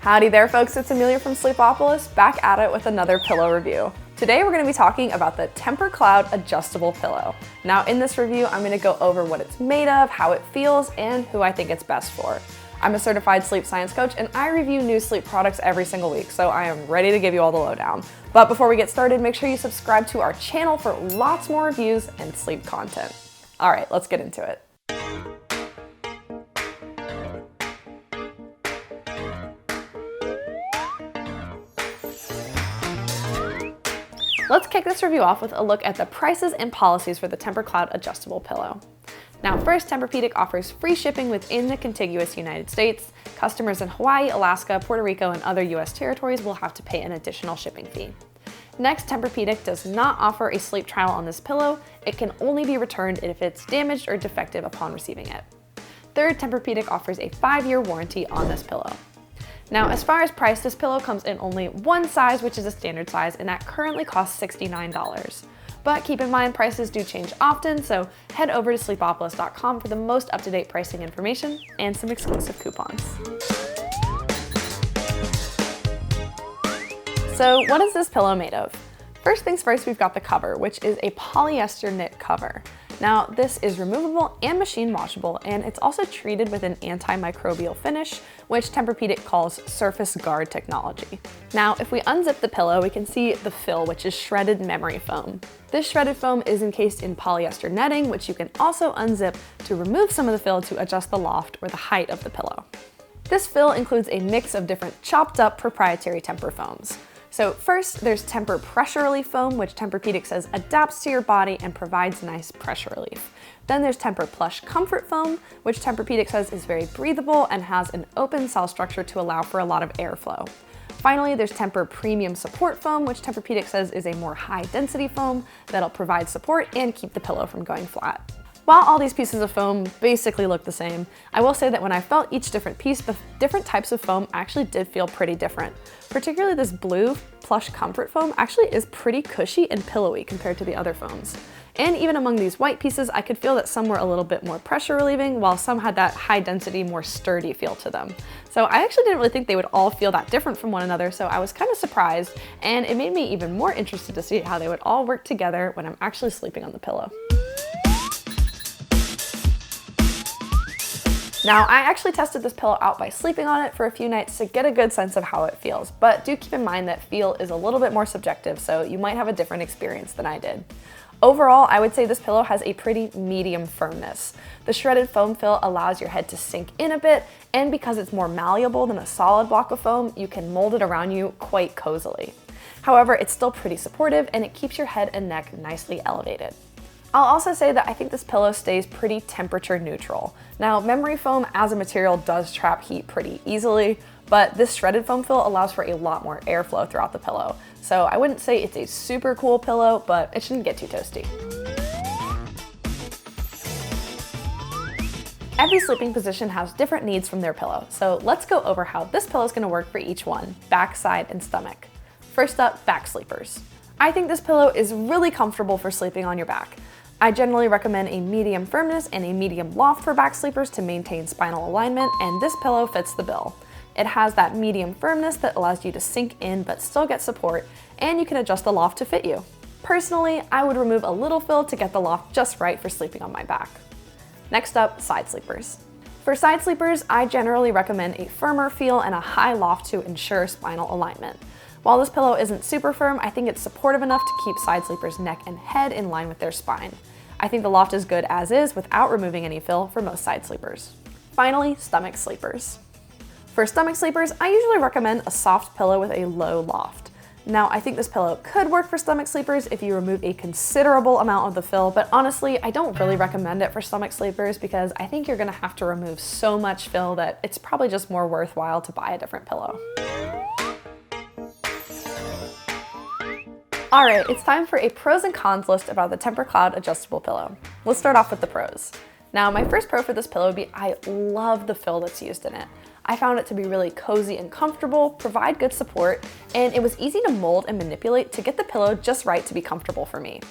Howdy there folks, it's Amelia from Sleepopolis, back at it with another pillow review. Today we're going to be talking about the Tempur-Cloud adjustable pillow. Now in this review, I'm going to go over what it's made of, how it feels, and who I think it's best for. I'm a certified sleep science coach and I review new sleep products every single week, so I am ready to give you all the lowdown. But before we get started, make sure you subscribe to our channel for lots more reviews and sleep content. All right, let's get into it. Let's kick this review off with a look at the prices and policies for the Tempur-Cloud adjustable pillow. Now first, Tempur-Pedic offers free shipping within the contiguous United States. Customers in Hawaii, Alaska, Puerto Rico, and other US territories will have to pay an additional shipping fee. Next, Tempur-Pedic does not offer a sleep trial on this pillow. It can only be returned if it's damaged or defective upon receiving it. Third, Tempur-Pedic offers a 5-year warranty on this pillow. Now, as far as price, this pillow comes in only one size, which is a standard size, and that currently costs $69. But keep in mind, prices do change often, so head over to sleepopolis.com for the most up-to-date pricing information and some exclusive coupons. So what is this pillow made of? First things first, we've got the cover, which is a polyester knit cover. Now, this is removable and machine washable, and it's also treated with an antimicrobial finish, which Tempur-Pedic calls surface guard technology. Now, if we unzip the pillow, we can see the fill, which is shredded memory foam. This shredded foam is encased in polyester netting, which you can also unzip to remove some of the fill to adjust the loft or the height of the pillow. This fill includes a mix of different chopped up proprietary Tempur foams. So first, there's Tempur Pressure Relief Foam, which Tempur-Pedic says adapts to your body and provides nice pressure relief. Then there's Tempur Plush Comfort Foam, which Tempur-Pedic says is very breathable and has an open cell structure to allow for a lot of airflow. Finally, there's Tempur Premium Support Foam, which Tempur-Pedic says is a more high density foam that'll provide support and keep the pillow from going flat. While all these pieces of foam basically look the same, I will say that when I felt each different piece, the different types of foam actually did feel pretty different. Particularly this blue Plush Comfort Foam actually is pretty cushy and pillowy compared to the other foams. And even among these white pieces, I could feel that some were a little bit more pressure relieving, while some had that high density, more sturdy feel to them. So I actually didn't really think they would all feel that different from one another, so I was kind of surprised, and it made me even more interested to see how they would all work together when I'm actually sleeping on the pillow. Now, I actually tested this pillow out by sleeping on it for a few nights to get a good sense of how it feels, but do keep in mind that feel is a little bit more subjective, so you might have a different experience than I did. Overall, I would say this pillow has a pretty medium firmness. The shredded foam fill allows your head to sink in a bit, and because it's more malleable than a solid block of foam, you can mold it around you quite cozily. However, it's still pretty supportive and it keeps your head and neck nicely elevated. I'll also say that I think this pillow stays pretty temperature neutral. Now, memory foam as a material does trap heat pretty easily, but this shredded foam fill allows for a lot more airflow throughout the pillow. So I wouldn't say it's a super cool pillow, but it shouldn't get too toasty. Every sleeping position has different needs from their pillow, so let's go over how this pillow is going to work for each one, back, side, and stomach. First up, back sleepers. I think this pillow is really comfortable for sleeping on your back. I generally recommend a medium firmness and a medium loft for back sleepers to maintain spinal alignment, and this pillow fits the bill. It has that medium firmness that allows you to sink in but still get support, and you can adjust the loft to fit you. Personally, I would remove a little fill to get the loft just right for sleeping on my back. Next up, side sleepers. For side sleepers, I generally recommend a firmer feel and a high loft to ensure spinal alignment. While this pillow isn't super firm, I think it's supportive enough to keep side sleepers' neck and head in line with their spine. I think the loft is good as is without removing any fill for most side sleepers. Finally, stomach sleepers. For stomach sleepers, I usually recommend a soft pillow with a low loft. Now, I think this pillow could work for stomach sleepers if you remove a considerable amount of the fill, but honestly, I don't really recommend it for stomach sleepers because I think you're gonna have to remove so much fill that it's probably just more worthwhile to buy a different pillow. All right, it's time for a pros and cons list about the Tempur-Cloud adjustable pillow. Let's start off with the pros. Now, my first pro for this pillow would be I love the fill that's used in it. I found it to be really cozy and comfortable, provide good support, and it was easy to mold and manipulate to get the pillow just right to be comfortable for me.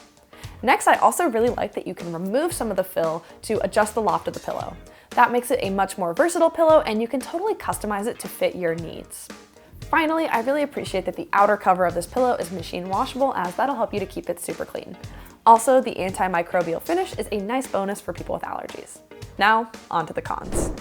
Next, I also really like that you can remove some of the fill to adjust the loft of the pillow. That makes it a much more versatile pillow and you can totally customize it to fit your needs. Finally, I really appreciate that the outer cover of this pillow is machine washable, as that'll help you to keep it super clean. Also, the antimicrobial finish is a nice bonus for people with allergies. Now, on to the cons.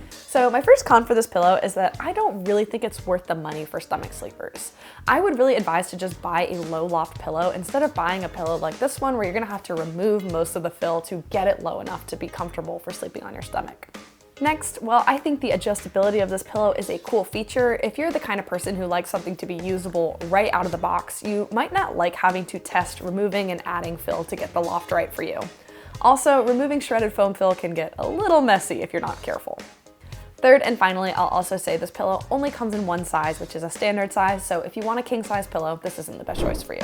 So my first con for this pillow is that I don't really think it's worth the money for stomach sleepers. I would really advise to just buy a low loft pillow instead of buying a pillow like this one where you're gonna have to remove most of the fill to get it low enough to be comfortable for sleeping on your stomach. Next, well, I think the adjustability of this pillow is a cool feature. If you're the kind of person who likes something to be usable right out of the box, you might not like having to test removing and adding fill to get the loft right for you. Also, removing shredded foam fill can get a little messy if you're not careful. Third and finally, I'll also say this pillow only comes in one size, which is a standard size, so if you want a king size pillow, this isn't the best choice for you.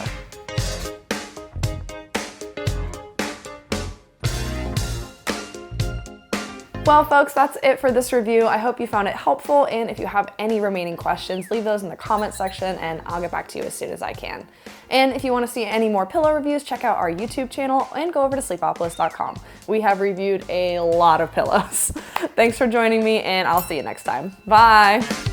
Well, folks, that's it for this review. I hope you found it helpful, and if you have any remaining questions, leave those in the comment section and I'll get back to you as soon as I can. And if you want to see any more pillow reviews, check out our YouTube channel and go over to sleepopolis.com. We have reviewed a lot of pillows. Thanks for joining me, and I'll see you next time. Bye!